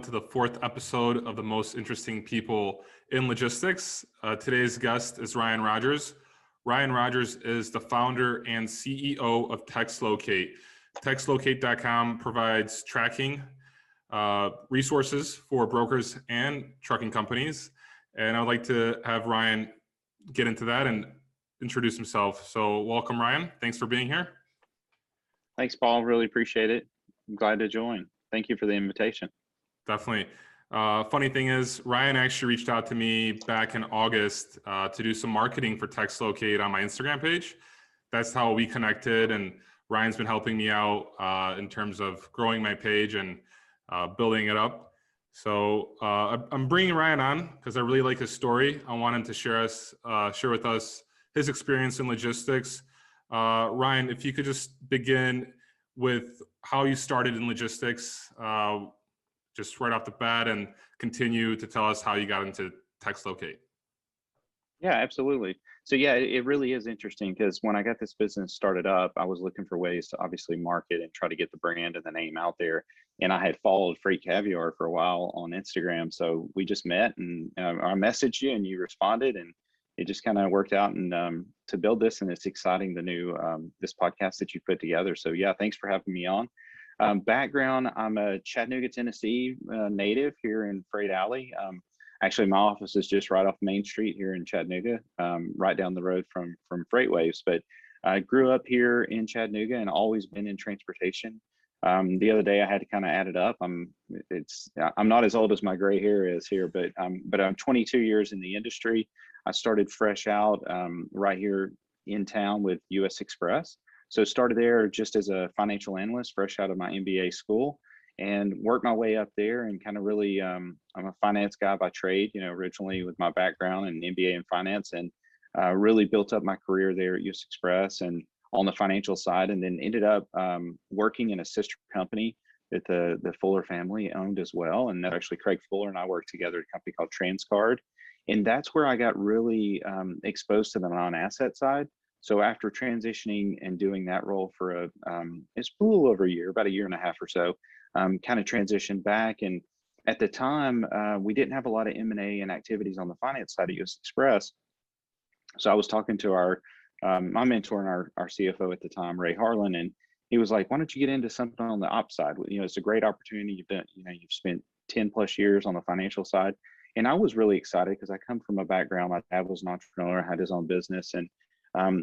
to the fourth episode of the most interesting people in logistics. Today's guest is Ryan Rogers. Ryan Rogers is the founder and CEO of TextLocate. TextLocate.com provides tracking resources for brokers and trucking companies. And I'd like to have Ryan get into that and introduce himself. So welcome, Ryan. Thanks for being here. Thanks, Paul. Really appreciate it. I'm glad to join. Thank you for the invitation. Definitely. Funny thing is, Ryan actually reached out to me back in August to do some marketing for TextLocate on my Instagram page. That's how we connected, and Ryan's been helping me out in terms of growing my page and building it up. So I'm bringing Ryan on because I really like his story. I want him to share with us his experience in logistics. Ryan, if you could just begin with how you started in logistics, just right off the bat, and continue to tell us how you got into TextLocate. Yeah, absolutely. So yeah, it really is interesting because when I got this business started up, I was looking for ways to obviously market and try to get the brand and the name out there. And I had followed Freight Caviar for a while on Instagram. So we just met, and I messaged you and you responded, and it just kind of worked out and to build this. And it's exciting, the new this podcast that you put together. So yeah, thanks for having me on. Background, I'm a Chattanooga, Tennessee native here in Freight Alley. Actually, my office is just right off Main Street here in Chattanooga, right down the road from FreightWaves. But I grew up here in Chattanooga and always been in transportation. The other day I had to kind of add it up. I'm not as old as my gray hair is here, but I'm 22 years in the industry. I started fresh out right here in town with US Express. So started there just as a financial analyst, fresh out of my MBA school, and worked my way up there and kind of really, I'm a finance guy by trade, originally with my background in MBA in finance, and really built up my career there at US Express and on the financial side, and then ended up working in a sister company that the Fuller family owned as well. And that actually Craig Fuller and I worked together at a company called Transcard. And that's where I got really exposed to the non-asset side. So after transitioning and doing that role for it's a little over a year, about a year and a half or so, kind of transitioned back. And at the time, we didn't have a lot of M&A and activities on the finance side of US Express. So I was talking to my mentor and our CFO at the time, Ray Harlan, and he was like, "Why don't you get into something on the ops side? It's a great opportunity. You've spent 10 plus years on the financial side." And I was really excited because I come from a background. My dad was an entrepreneur, had his own business, and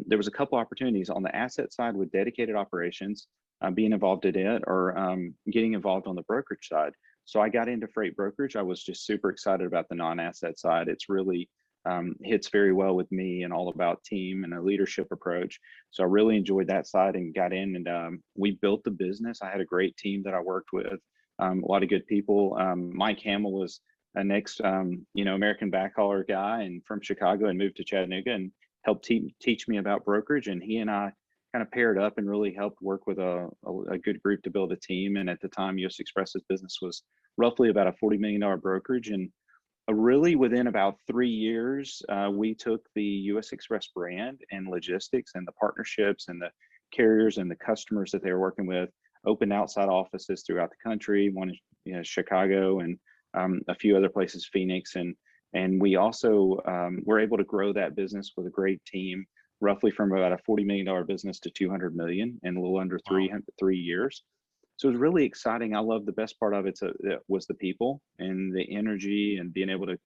there was a couple opportunities on the asset side with dedicated operations, being involved in it, or getting involved on the brokerage side. So I got into freight brokerage. I was just super excited about the non-asset side. It's really hits very well with me and all about team and a leadership approach. So I really enjoyed that side and got in, and we built the business. I had a great team that I worked with, a lot of good people. Mike Hamill was a next, American backhauler guy and from Chicago, and moved to Chattanooga and helped teach me about brokerage. And he and I kind of paired up and really helped work with a good group to build a team. And at the time, US Express's business was roughly about a $40 million brokerage. And really within about 3 years, we took the US Express brand and logistics and the partnerships and the carriers and the customers that they were working with, opened outside offices throughout the country, one in Chicago and a few other places, Phoenix. And we also were able to grow that business with a great team, roughly from about a $40 million business to 200 million in a little under 3 years. So it was really exciting. I love the best part of it was the people and the energy and being able to,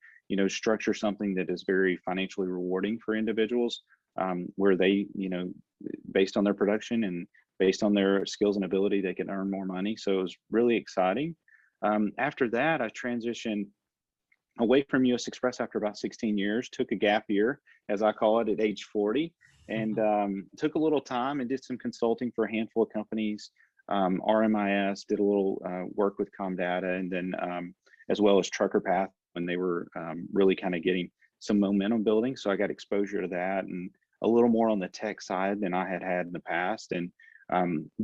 structure something that is very financially rewarding for individuals, where they, based on their production and based on their skills and ability, they can earn more money. So it was really exciting. After that, I transitioned away from US Express after about 16 years, took a gap year, as I call it, at age 40, and took a little time and did some consulting for a handful of companies. RMIS, did a little work with Comdata, and then as well as Trucker Path when they were really kind of getting some momentum building. So I got exposure to that and a little more on the tech side than I had in the past, and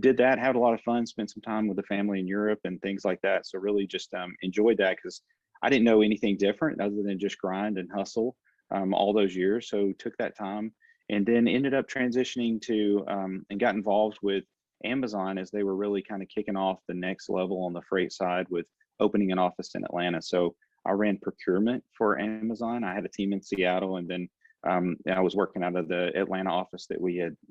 did that, had a lot of fun, spent some time with the family in Europe and things like that. So really just enjoyed that because I didn't know anything different other than just grind and hustle all those years. So took that time and then ended up transitioning to and got involved with Amazon as they were really kind of kicking off the next level on the freight side with opening an office in Atlanta. So I ran procurement for Amazon. I had a team in Seattle, and then I was working out of the Atlanta office that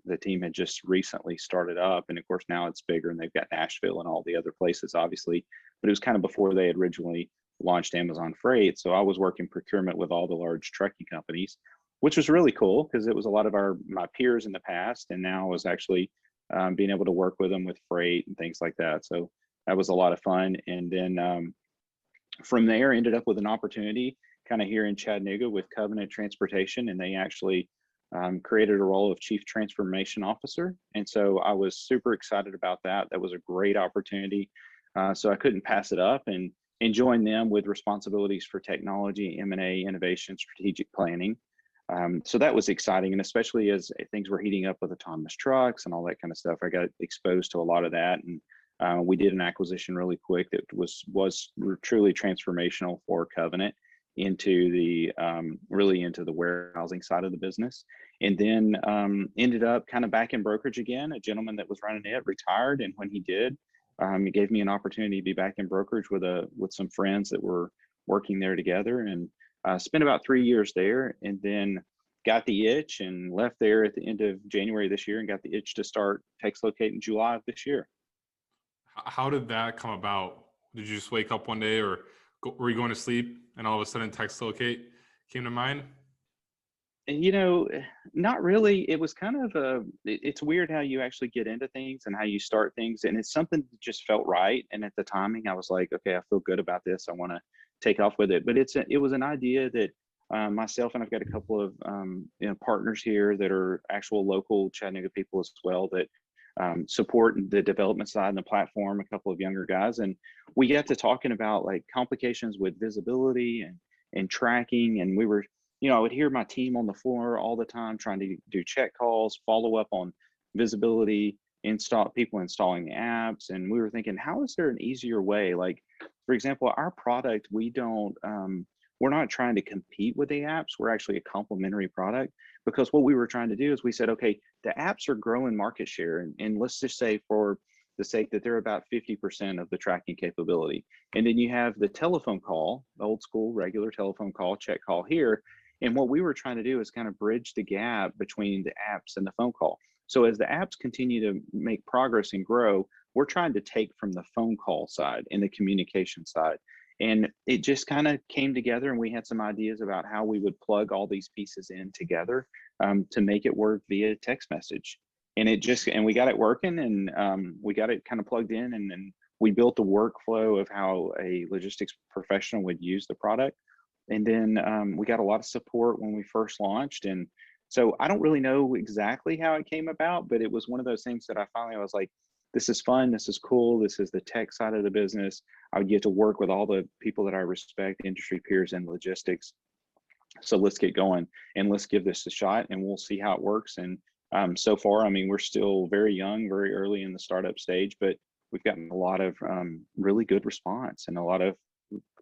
the team had just recently started up. And of course, now it's bigger and they've got Nashville and all the other places, obviously, but it was kind of before they had originally launched Amazon Freight. So I was working procurement with all the large trucking companies, which was really cool because it was a lot of my peers in the past. And now I was actually being able to work with them with freight and things like that. So that was a lot of fun. And then from there, ended up with an opportunity kind of here in Chattanooga with Covenant Transportation, and they actually created a role of Chief Transformation Officer. And so I was super excited about that. That was a great opportunity. So I couldn't pass it up and join them with responsibilities for technology, M&A, innovation, strategic planning. So that was exciting. And especially as things were heating up with autonomous trucks and all that kind of stuff, I got exposed to a lot of that. And we did an acquisition really quick that was truly transformational for Covenant into the really into the warehousing side of the business. And then ended up kind of back in brokerage again. A gentleman that was running it retired, and when he did, it gave me an opportunity to be back in brokerage with some friends that were working there together, and spent about 3 years there, and then got the itch and left there at the end of January this year, and got the itch to start Textlocate in July of this year. How did that come about? Did you just wake up one day, or were you going to sleep and all of a sudden Textlocate came to mind? You know, not really. It was kind of it's weird how you actually get into things and how you start things. And it's something that just felt right. And at the timing, I was like, okay, I feel good about this. I want to take off with it. But it was an idea that myself, and I've got a couple of partners here that are actual local Chattanooga people as well that support the development side and the platform, a couple of younger guys. And we got to talking about like complications with visibility and tracking. And we were, I would hear my team on the floor all the time trying to do check calls, follow up on visibility, people installing the apps. And we were thinking, how is there an easier way? Like, for example, our product, we're not trying to compete with the apps. We're actually a complementary product, because what we were trying to do is we said, okay, the apps are growing market share. And let's just say for the sake that they're about 50% of the tracking capability. And then you have the telephone call, the old school regular telephone call, check call here. And what we were trying to do is kind of bridge the gap between the apps and the phone call. So as the apps continue to make progress and grow, we're trying to take from the phone call side and the communication side. And it just kind of came together, and we had some ideas about how we would plug all these pieces in together to make it work via text message. And we got it working, and we got it kind of plugged in, and then we built the workflow of how a logistics professional would use the product. And then we got a lot of support when we first launched. And so I don't really know exactly how it came about, but it was one of those things that I was like, this is fun, this is cool, this is the tech side of the business. I would get to work with all the people that I respect, industry peers in logistics. So let's get going and let's give this a shot, and we'll see how it works. And so far, I mean, we're still very young, very early in the startup stage, but we've gotten a lot of really good response and a lot of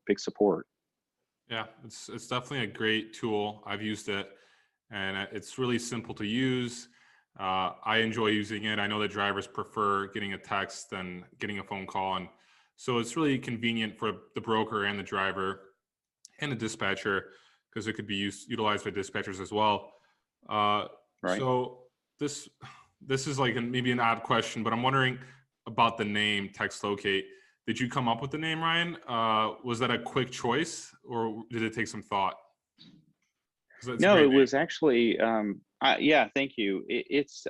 big support. Yeah, it's definitely a great tool. I've used it, and it's really simple to use. I enjoy using it. I know that drivers prefer getting a text than getting a phone call. And so it's really convenient for the broker and the driver and the dispatcher, because it could be utilized by dispatchers as well. Right. So this is like maybe an odd question, but I'm wondering about the name Textlocate. Did you come up with the name, Ryan? Was that a quick choice, or did it take some thought? No, it was actually, yeah, thank you.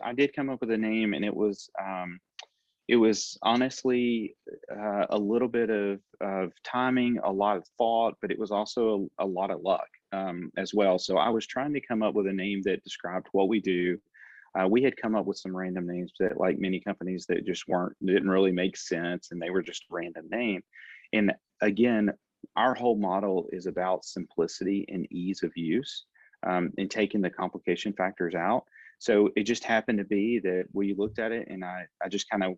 I did come up with a name, and it was honestly a little bit of timing, a lot of thought, but it was also a lot of luck as well. So I was trying to come up with a name that described what we do. We had come up with some random names that, like many companies, that just didn't really make sense, and they were just random name. And again, our whole model is about simplicity and ease of use, and taking the complication factors out. So it just happened to be that we looked at it, and I just kind of,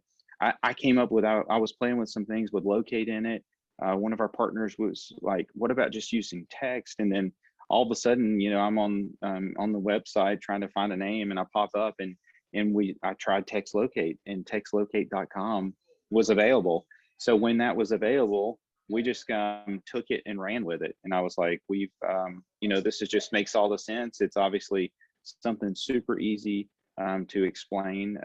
I came up with, I was playing with some things with locate in it. One of our partners was like, what about just using text? And then all of a sudden, I'm on the website trying to find a name, and I pop up, and I tried Textlocate, and textlocate.com was available. So when that was available, we just took it and ran with it. And I was like, this is just makes all the sense. It's obviously something super easy to explain.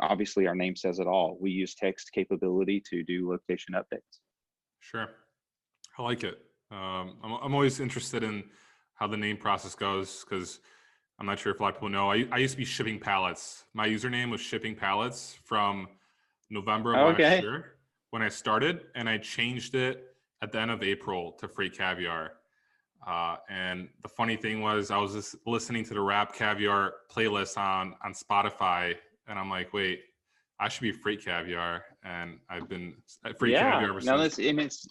Obviously, our name says it all. We use text capability to do location updates. Sure. I like it. I'm always interested in how the name process goes, because I'm not sure if a lot of people know. I used to be Shipping Pallets. My username was Shipping Pallets from November of last year when I started, and I changed it at the end of April to Freight Caviar. And the funny thing was, I was just listening to the Rap Caviar playlist on Spotify, and I'm like, wait, I should be Freight Caviar, and I've been Freight Caviar ever since.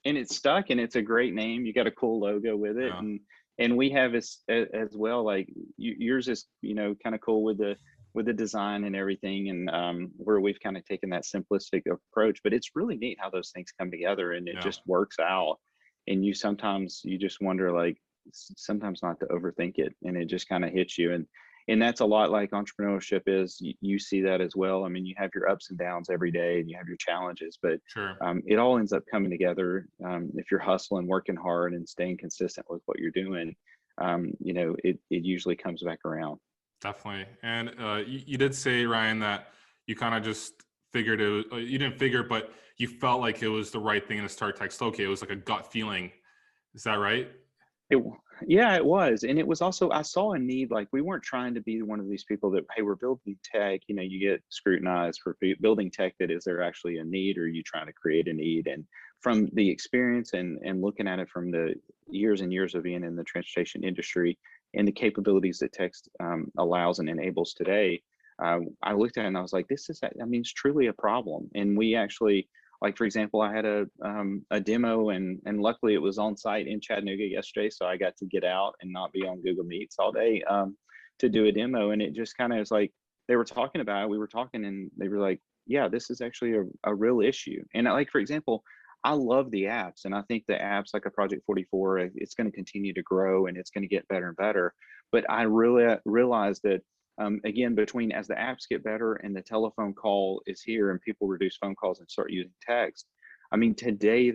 It's stuck, and it's a great name. You got a cool logo with it, and we have as well. Like yours is kind of cool with the design and everything, and where we've kind of taken that simplistic approach. But it's really neat how those things come together, and it just works out. And you just wonder, like, sometimes not to overthink it, and it just kind of hits you. And that's a lot like entrepreneurship is. You see that as well. I mean, you have your ups and downs every day, and you have your challenges, but it all ends up coming together. If you're hustling, working hard, and staying consistent with what you're doing, it usually comes back around. Definitely. And you did say, Ryan, that you kind of just figured it. You didn't figure, but you felt like it was the right thing to start TextLocate. It was like a gut feeling. Is that right? Yeah, it was. And it was also, I saw a need. Like, we weren't trying to be one of these people that, hey, we're building tech, you get scrutinized for building tech. That is there actually a need, or are you trying to create a need? And from the experience and looking at it from the years and years of being in the transportation industry and the capabilities that text allows and enables today, I looked at it and I was like, it's truly a problem. And we actually, like, for example, I had a demo, and luckily it was on site in Chattanooga yesterday, so I got to get out and not be on Google Meets all day to do a demo. And it just kind of was like, they were talking about it, we were talking, and they were like, yeah, this is actually a real issue. And like, for example, I love the apps, and I think the apps like a Project 44, it's going to continue to grow, and it's going to get better and better. But I really realized that again, between as the apps get better and the telephone call is here and people reduce phone calls and start using text. I mean, today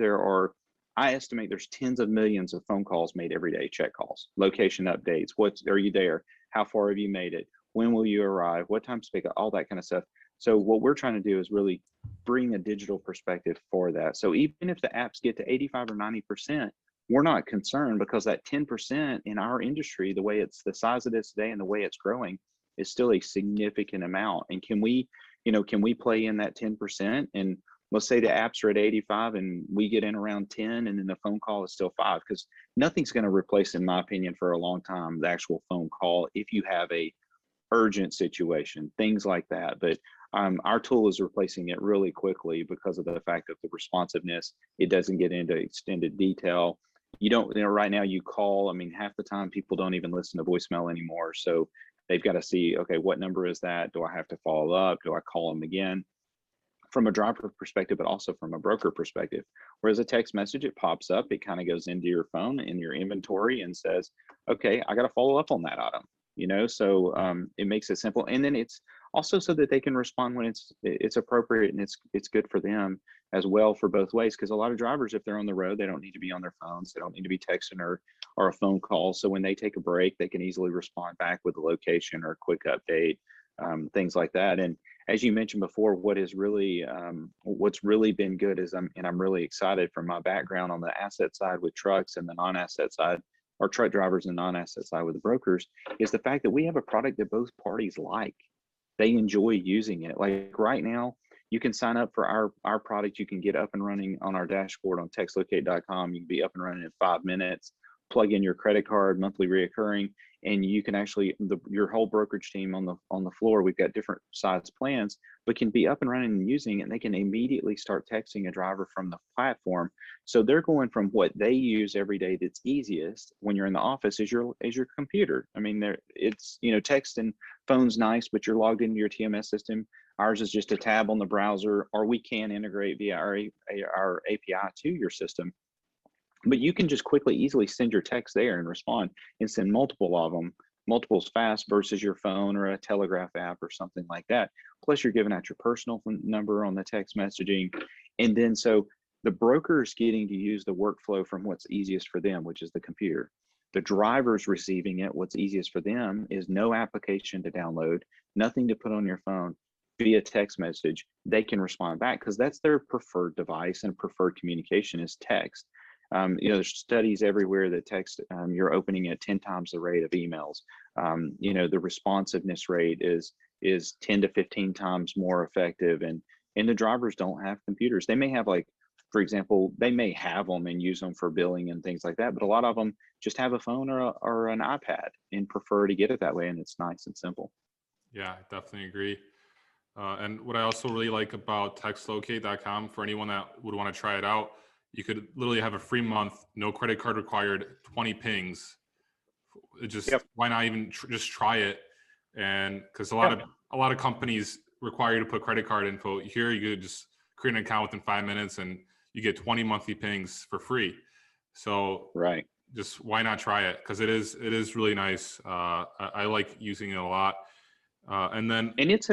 I estimate there's tens of millions of phone calls made every day, check calls, location updates. Are you there? How far have you made it? When will you arrive? What time to pick up? All that kind of stuff. So what we're trying to do is really bring a digital perspective for that. So even if the apps get to 85 or 90%, we're not concerned, because that 10% in our industry, the way it's the size of this today and the way it's growing, is still a significant amount. And can we play in that 10%? And let's say the apps are at 85 and we get in around 10, and then the phone call is still 5, because nothing's going to replace, in my opinion, for a long time, the actual phone call if you have a urgent situation, things like that. But our tool is replacing it really quickly because of the fact of the responsiveness. It doesn't get into extended detail. You don't, right now you call, I mean, half the time people don't even listen to voicemail anymore. So they've got to see, okay, what number is that? Do I have to follow up? Do I call them again? From a driver perspective, but also from a broker perspective. Whereas a text message, it pops up, it kind of goes into your phone in your inventory and says, okay, I got to follow up on that item. So it makes it simple. And then it's also so that they can respond when it's appropriate, and it's good for them as well, for both ways. Because a lot of drivers, if they're on the road, they don't need to be on their phones. They don't need to be texting or a phone call. So when they take a break, they can easily respond back with a location or a quick update, things like that. And as you mentioned before, what's really been good is I'm really excited from my background on the asset side with trucks and the non-asset side, or truck drivers and non-asset side with the brokers, is the fact that we have a product that both parties like. They enjoy using it. Like right now, you can sign up for our product. You can get up and running on our dashboard on textlocate.com. You can be up and running in 5 minutes, plug in your credit card, monthly reoccurring, and you can actually, your whole brokerage team on the floor, we've got different size plans, but can be up and running and using it, and they can immediately start texting a driver from the platform. So they're going from what they use every day that's easiest when you're in the office is your computer. I mean, it's, text and phone's nice, but you're logged into your TMS system. Ours is just a tab on the browser, or we can integrate via our API to your system. But you can just quickly, easily send your text there and respond and send multiple of them, multiples fast, versus your phone or a telegraph app or something like that. Plus you're giving out your personal number on the text messaging. And then so the broker's getting to use the workflow from what's easiest for them, which is the computer. The driver's receiving it. What's easiest for them is no application to download, nothing to put on your phone, via text message. They can respond back because that's their preferred device, and preferred communication is text. There's studies everywhere that text, you're opening at 10 times the rate of emails. The responsiveness rate is 10 to 15 times more effective. And the drivers don't have computers. They may have, like, for example, they may have them and use them for billing and things like that, but a lot of them just have a phone or an iPad and prefer to get it that way. And it's nice and simple. Yeah, I definitely agree. And what I also really like about textlocate.com, for anyone that would want to try it out, you could literally have a free month, no credit card required, 20 pings. Why not even just try it? And because a lot of companies require you to put credit card info. Here you could just create an account within 5 minutes and you get 20 monthly pings for free. So right, just why not try it? Because it is really nice. I like using it a lot. And it's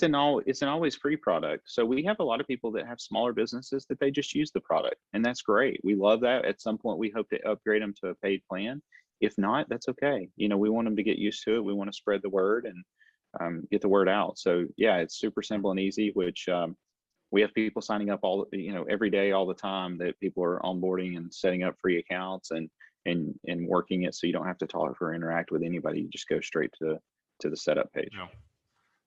an always free product. So we have a lot of people that have smaller businesses that they just use the product, and that's great. We love that. At some point, we hope to upgrade them to a paid plan. If not, that's okay. We want them to get used to it. We want to spread the word and get the word out. So yeah, it's super simple and easy. Which we have people signing up every day, all the time, that people are onboarding and setting up free accounts and working it, so you don't have to talk or interact with anybody. You just go straight to the setup page. Yeah,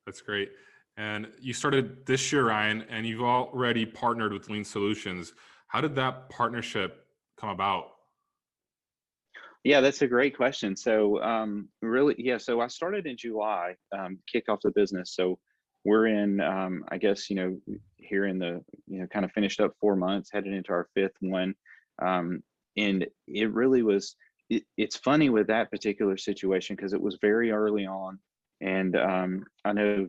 that's great. And you started this year, Ryan, and you've already partnered with Lean Solutions. How did that partnership come about? Yeah, that's a great question. So so I started in July, kicked off the business. So we're in, I guess, here in the, kind of finished up 4 months, headed into our 5th one. And it really was, it's funny with that particular situation because it was very early on. And I know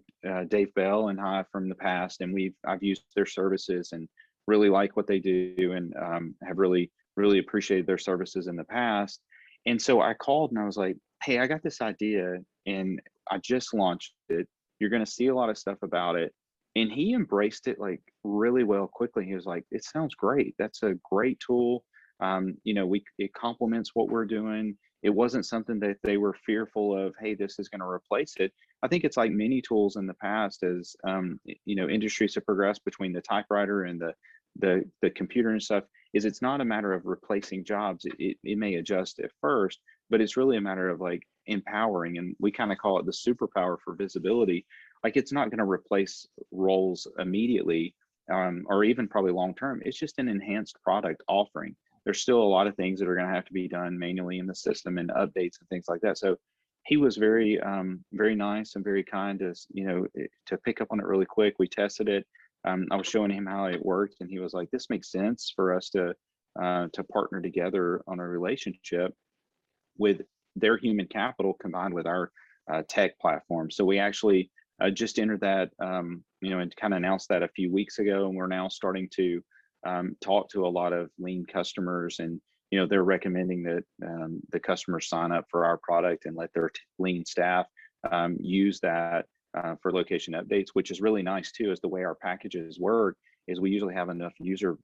Dave Bell and I from the past, and I've used their services and really like what they do, and have really appreciated their services in the past. And so I called and I was like, hey, I got this idea and I just launched it. You're going to see a lot of stuff about it. And he embraced it like really well quickly. He was like, it sounds great. That's a great tool. It complements what we're doing. It wasn't something that they were fearful of, hey, this is going to replace it. I think it's like many tools in the past as, industries have progressed between the typewriter and the computer and stuff, is it's not a matter of replacing jobs. It may adjust at first, but it's really a matter of like empowering. And we kind of call it the superpower for visibility. Like, it's not going to replace roles immediately, or even probably long-term. It's just an enhanced product offering. There's still a lot of things that are going to have to be done manually in the system and updates and things like that. So he was very, very nice and very kind to pick up on it really quick. We tested it. I was showing him how it worked, and he was like, this makes sense for us to partner together on a relationship with their human capital combined with our tech platform. So we actually just entered that, and kind of announced that a few weeks ago, and we're now starting to talk to a lot of Lean customers, and they're recommending that the customers sign up for our product and let their Lean staff use that for location updates, which is really nice too. Is the way our packages work is we usually have enough user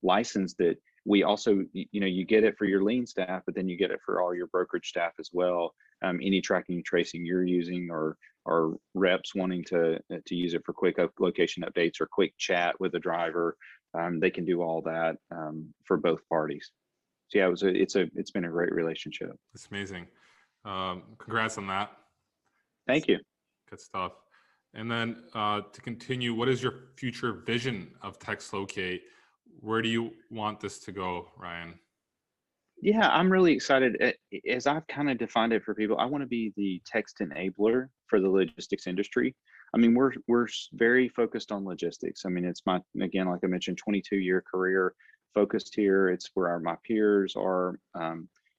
license that we also, you get it for your Lean staff, but then you get it for all your brokerage staff as well. Any tracking and tracing you're using, or reps wanting to use it for quick location updates or quick chat with the driver, they can do all that for both parties. So yeah, it's been a great relationship. It's amazing. Congrats on that. Thank you. Good stuff. And then to continue, what is your future vision of TextLocate? Where do you want this to go, Ryan? Yeah, I'm really excited. As I've kind of defined it for people, I want to be the text enabler for the logistics industry. I mean, we're very focused on logistics. I mean, it's again, like I mentioned, 22-year career focused here. It's where my peers are.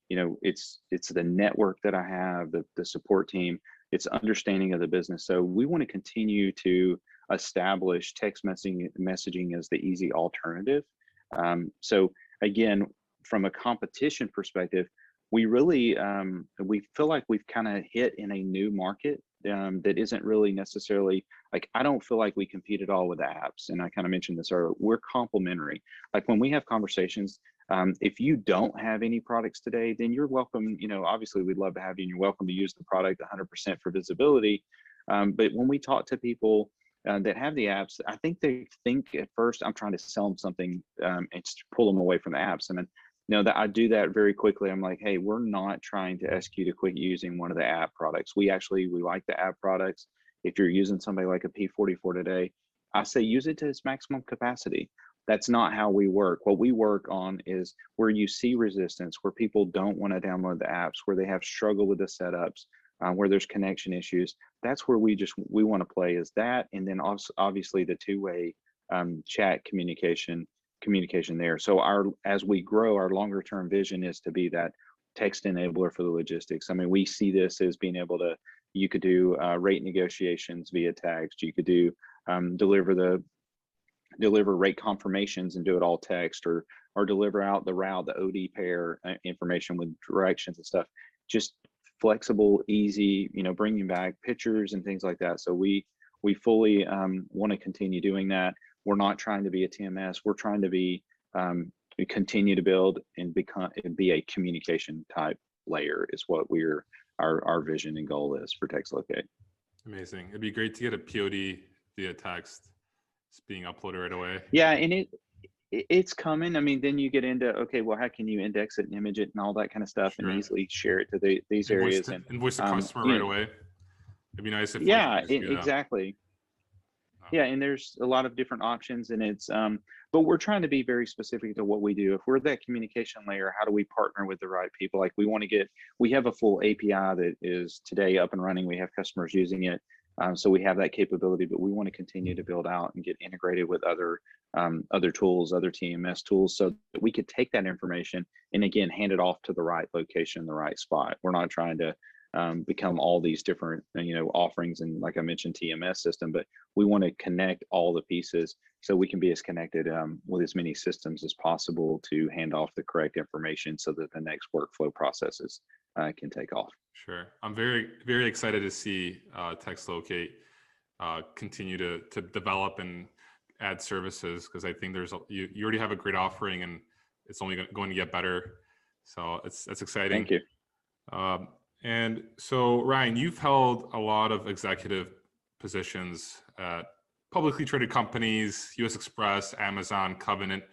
It's the network that I have, the support team. It's understanding of the business. So we want to continue to establish text messaging as the easy alternative. So again, from a competition perspective, we really we feel like we've kind of hit in a new market that isn't really necessarily like, I don't feel like we compete at all with apps. And I kind of mentioned this earlier, we're complementary. Like when we have conversations, if you don't have any products today, then you're welcome. You know, obviously we'd love to have you and you're welcome to use the product 100% for visibility. But when we talk to people that have the apps, I think they think at first I'm trying to sell them something and pull them away from the apps. And then, you know, that I do that very quickly. I'm like, hey, we're not trying to ask you to quit using one of the app products. We like the app products. If you're using somebody like a P44 today, I say use it to its maximum capacity. That's not how we work. What we work on is where you see resistance, where people don't want to download the apps, where they have struggled with the setups, where there's connection issues. That's where we want to play is that. And then also obviously the two-way chat communication there. So as we grow, our longer term vision is to be that text enabler for the logistics. I mean, we see this as being able to, you could do rate negotiations via text. You could do deliver rate confirmations and do it all text, or deliver out the route, the OD pair information with directions and stuff. Just flexible, easy, you know, bringing back pictures and things like that. So we fully want to continue doing that. We're not trying to be a TMS. We're trying to be continue to build and be a communication type layer is what our vision and goal is for TextLocate. Amazing. It'd be great to get a POD via text. It's being uploaded right away. Yeah, and it's coming. I mean, then you get into, okay, well, how can you index it and image it and all that kind of stuff, Sure. and easily share it to these areas and invoice the customer right away. It'd be nice if exactly. Yeah, and there's a lot of different options, and it's but we're trying to be very specific to what we do. If we're that communication layer, how do we partner with the right people? Like we have a full API that is today up and running. We have customers using it. So we have that capability, but we want to continue to build out and get integrated with other tools, other TMS tools, so that we could take that information and again, hand it off to the right location, the right spot. We're not trying to become all these different, offerings and, like I mentioned, TMS system, but we want to connect all the pieces so we can be as connected with as many systems as possible to hand off the correct information so that the next workflow processes can take off. Sure. I'm very, very excited to see TextLocate continue to develop and add services, because I think you already have a great offering and it's only going to get better. So that's exciting. Thank you. And so, Ryan, you've held a lot of executive positions at publicly traded companies, US Express, Amazon, Covenant.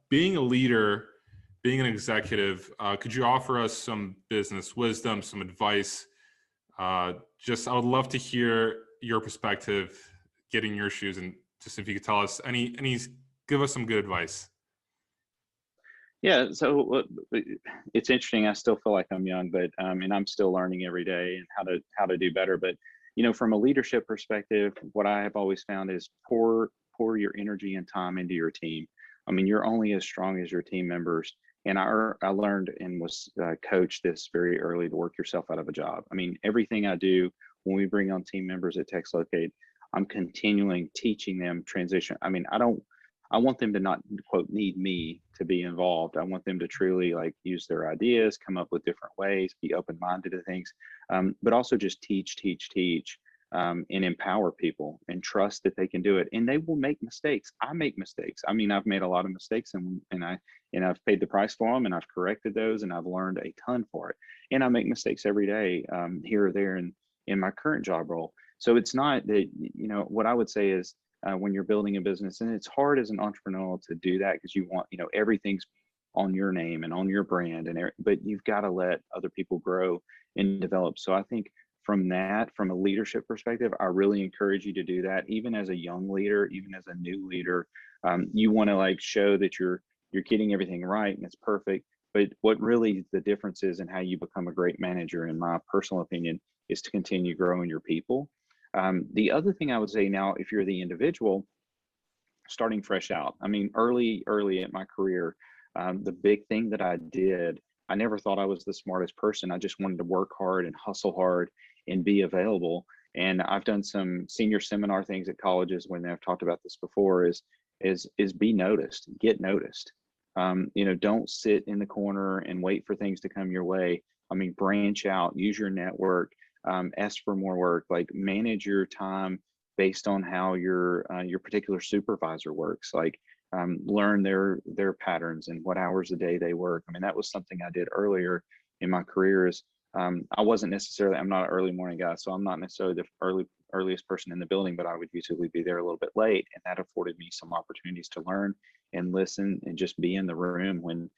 Being a leader, being an executive, could you offer us some business wisdom, some advice? I would love to hear your perspective, get in your shoes, and just if you could tell us give us some good advice. Yeah, so it's interesting. I still feel like I'm young, but and I'm still learning every day and how to do better. But from a leadership perspective, what I have always found is pour your energy and time into your team. I mean, you're only as strong as your team members. And I learned and was coached this very early to work yourself out of a job. I mean, everything I do when we bring on team members at TextLocate, I'm continuing teaching them transition. I mean, I want them to not, quote, need me to be involved. I want them to truly use their ideas, come up with different ways, be open-minded to things, but also just teach, and empower people and trust that they can do it. And they will make mistakes. I make mistakes. I mean, I've made a lot of mistakes and I've paid the price for them, and I've corrected those, and I've learned a ton for it. And I make mistakes every day here or there in my current job role. So it's not that, what I would say is, when you're building a business, and it's hard as an entrepreneur to do that because you want, everything's on your name and on your brand, but you've got to let other people grow and develop. So I think from a leadership perspective, I really encourage you to do that. Even as a young leader, even as a new leader, you want to show that you're getting everything right and it's perfect. But what really the difference is in how you become a great manager, in my personal opinion, is to continue growing your people. The other thing I would say now, if you're the individual starting fresh out, I mean, early in my career, the big thing that I did, I never thought I was the smartest person. I just wanted to work hard and hustle hard and be available. And I've done some senior seminar things at colleges when I've talked about this before, is be noticed, get noticed. Don't sit in the corner and wait for things to come your way. I mean, branch out, use your network. ask for more work, like manage your time based on how your particular supervisor works, like learn their patterns and what hours a day they work. I mean, that was something I did earlier in my career. Is I'm not an early morning guy, so I'm not necessarily the earliest person in the building, but I would usually be there a little bit late, and that afforded me some opportunities to learn and listen and just be in the room when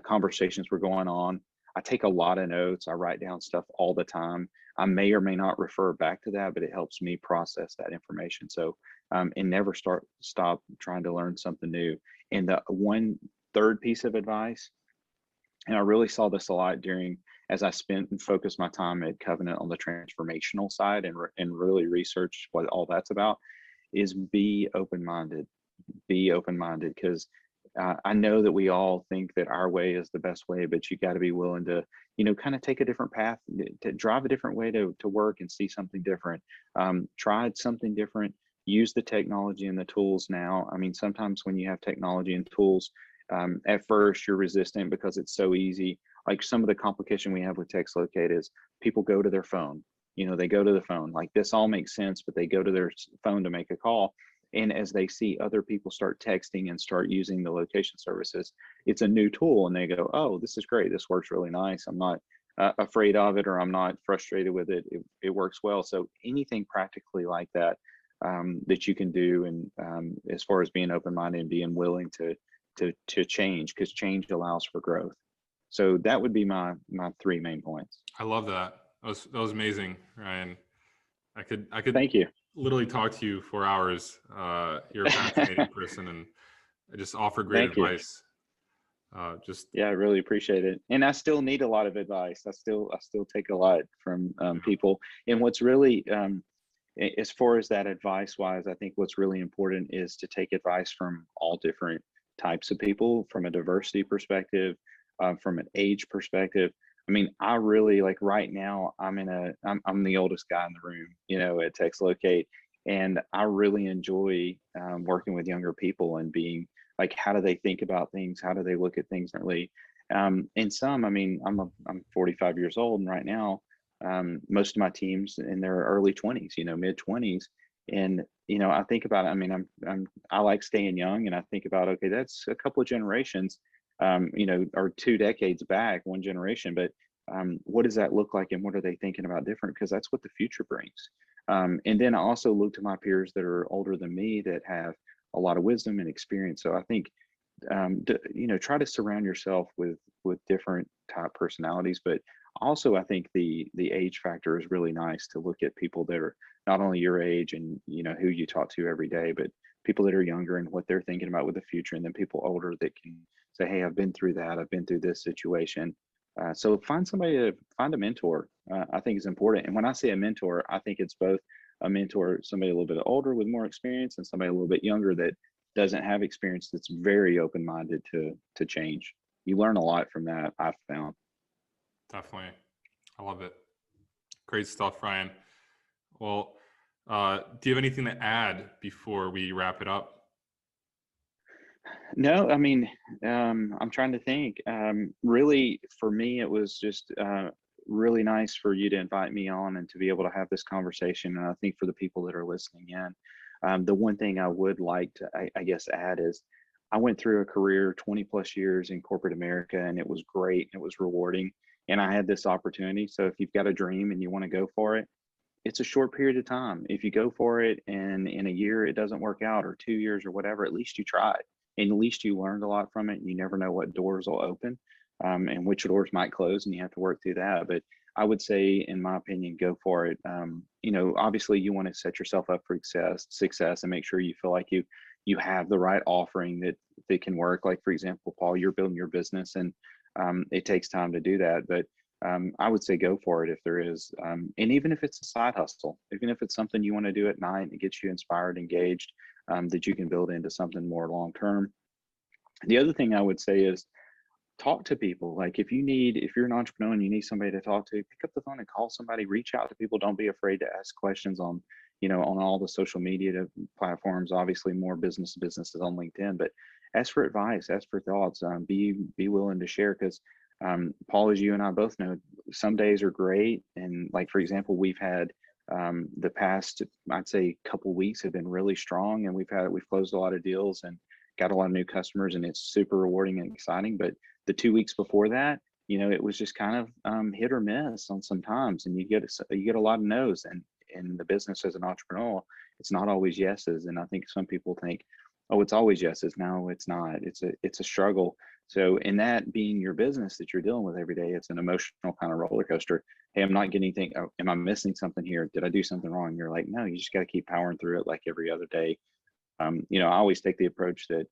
conversations were going on. I take a lot of notes. I write down stuff all the time. I may or may not refer back to that, but it helps me process that information. So, and never stop trying to learn something new. And the one third piece of advice, and I really saw this a lot as I spent and focused my time at Covenant on the transformational side and really research what all that's about, is be open-minded. Be open-minded, because I know that we all think that our way is the best way, but you got to be willing to, kind of take a different path, to drive a different way to work and see something different. Try something different, use the technology and the tools now. I mean, sometimes when you have technology and tools, at first you're resistant because it's so easy. Like some of the complication we have with text locate is people go to their phone, they go to the phone, like this all makes sense, but they go to their phone to make a call. And as they see other people start texting and start using the location services, it's a new tool and they go, oh, this is great. This works really nice. I'm not afraid of it, or I'm not frustrated with it. It works well. So anything practically like that, that you can do. And as far as being open-minded and being willing to change, because change allows for growth. So that would be my three main points. I love that. That was amazing, Ryan. I could Thank you. Literally talk to you for hours. You're a fascinating person, and I just offer great advice. Yeah, I really appreciate it. And I still need a lot of advice. I still take a lot from people. And what's really, as far as that advice wise, I think what's really important is to take advice from all different types of people, from a diversity perspective, from an age perspective. I mean, I really, like right now, I'm the oldest guy in the room, at Text Locate, and I really enjoy working with younger people and being like, how do they think about things? How do they look at things differently? And some, I mean, I'm 45 years old, and right now, most of my team's in their early 20s, mid 20s, and I think about it. I mean, I like staying young, and I think about, okay, that's a couple of generations. Or 2 decades back, one generation, but what does that look like, and what are they thinking about different? Because that's what the future brings. And then I also look to my peers that are older than me that have a lot of wisdom and experience. So I think, try to surround yourself with different type personalities, but also I think the age factor is really nice to look at people that are not only your age and who you talk to every day, but people that are younger and what they're thinking about with the future, and then people older that can say, hey, I've been through that. I've been through this situation. So find a mentor. I think is important. And when I say a mentor, I think it's both a mentor, somebody a little bit older with more experience, and somebody a little bit younger that doesn't have experience, that's very open-minded to change. You learn a lot from that, I've found. Definitely. I love it. Great stuff, Ryan. Well, do you have anything to add before we wrap it up? No, I mean, I'm trying to think. Really, for me, it was just really nice for you to invite me on and to be able to have this conversation. And I think for the people that are listening in, the one thing I would like to, I guess, add is I went through a career 20 plus years in corporate America, and it was great. It was rewarding. And I had this opportunity. So if you've got a dream and you want to go for it, it's a short period of time. If you go for it and in a year it doesn't work out, or 2 years or whatever, at least you tried. And at least you learned a lot from it. You never know what doors will open, and which doors might close, and you have to work through that. But I would say, in my opinion, go for it. Obviously you want to set yourself up for success and make sure you feel like you have the right offering that can work. Like, for example, Paul, you're building your business, and it takes time to do that. But I would say go for it if there is. And even if it's a side hustle, even if it's something you want to do at night and it gets you inspired, engaged, that you can build into something more long-term. The other thing I would say is talk to people. Like if you're an entrepreneur and you need somebody to talk to, pick up the phone and call somebody, reach out to people. Don't be afraid to ask questions on all the social media platforms. Obviously more businesses on LinkedIn, but ask for advice, ask for thoughts, be willing to share, because Paul, as you and I both know, some days are great. And like, for example, we've had the past, I'd say, couple weeks have been really strong, and we've closed a lot of deals and got a lot of new customers, and it's super rewarding and exciting. But the 2 weeks before that, it was just kind of hit or miss on some times, and you get a lot of no's. And in the business as an entrepreneur, it's not always yeses. And I think some people think, oh, it's always yeses. No, it's not. It's a struggle. So in that being your business that you're dealing with every day, it's an emotional kind of roller coaster. Hey, I'm not getting anything. Oh, am I missing something here? Did I do something wrong? And you're like, no, you just got to keep powering through it like every other day. I always take the approach that,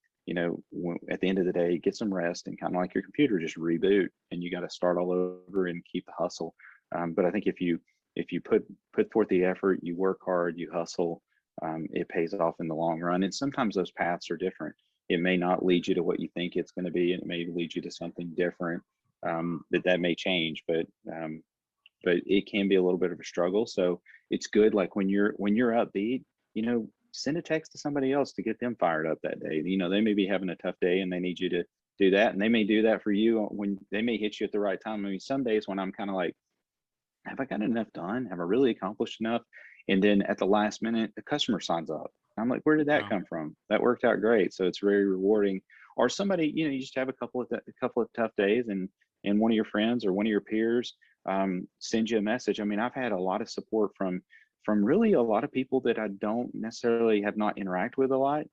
at the end of the day, get some rest, and kind of like your computer, just reboot, and you got to start all over and keep the hustle. But I think if you put forth the effort, you work hard, you hustle, it pays off in the long run. And sometimes those paths are different. It may not lead you to what you think it's going to be, and it may lead you to something different. That may change, but it can be a little bit of a struggle. So it's good, like when you're upbeat, send a text to somebody else to get them fired up that day. They may be having a tough day and they need you to do that, and they may do that for you when they may hit you at the right time. I mean, some days when I'm kind of like, have I got enough done? Have I really accomplished enough? And then at the last minute, the customer signs up. I'm like, where did that come from? That worked out great. So it's very rewarding. Or somebody, you just have a couple of tough days, and one of your friends or one of your peers sends you a message. I mean, I've had a lot of support from really a lot of people that I don't necessarily have not interacted with a lot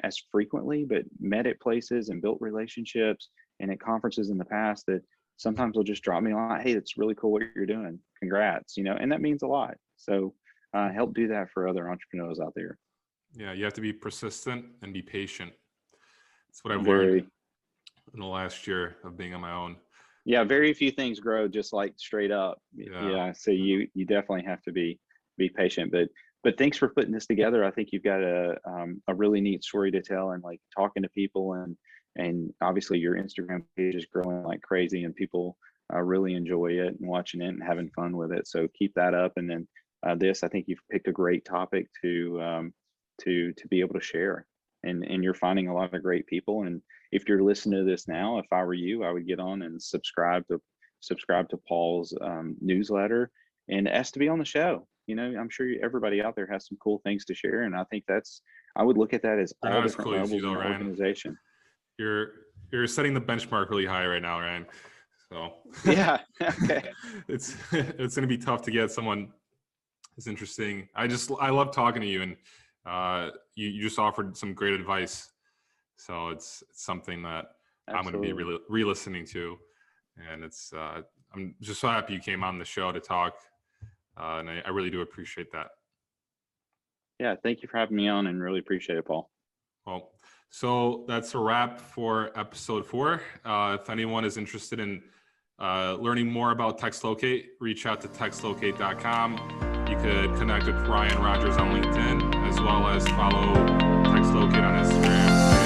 as frequently, but met at places and built relationships and at conferences in the past that sometimes will just drop me a line. Hey, it's really cool what you're doing. Congrats, and that means a lot. So help do that for other entrepreneurs out there. Yeah, you have to be persistent and be patient. That's what I've learned in the last year of being on my own. Yeah, very few things grow just like straight up. Yeah, so you definitely have to be patient. But thanks for putting this together. I think you've got a really neat story to tell, and like talking to people, and obviously your Instagram page is growing like crazy, and people really enjoy it and watching it and having fun with it. So keep that up. And then I think you've picked a great topic to be able to share, and you're finding a lot of great people. And if you're listening to this now, if I were you, I would get on and subscribe to Paul's newsletter and ask to be on the show. I'm sure everybody out there has some cool things to share, and I think I would look at that as all different levels of an organization. You're setting the benchmark really high right now, Ryan. So yeah, okay. it's going to be tough to get someone as interesting. I love talking to you, and you just offered some great advice. So it's something that Absolutely. I'm going to be re-listening to, and I'm just so happy you came on the show to talk. And I really do appreciate that. Yeah, thank you for having me on, and really appreciate it, Paul. Well, so that's a wrap for episode 4. If anyone is interested in learning more about TextLocate, reach out to textlocate.com. You could connect with Ryan Rogers on LinkedIn, as well as follow TextLocate on Instagram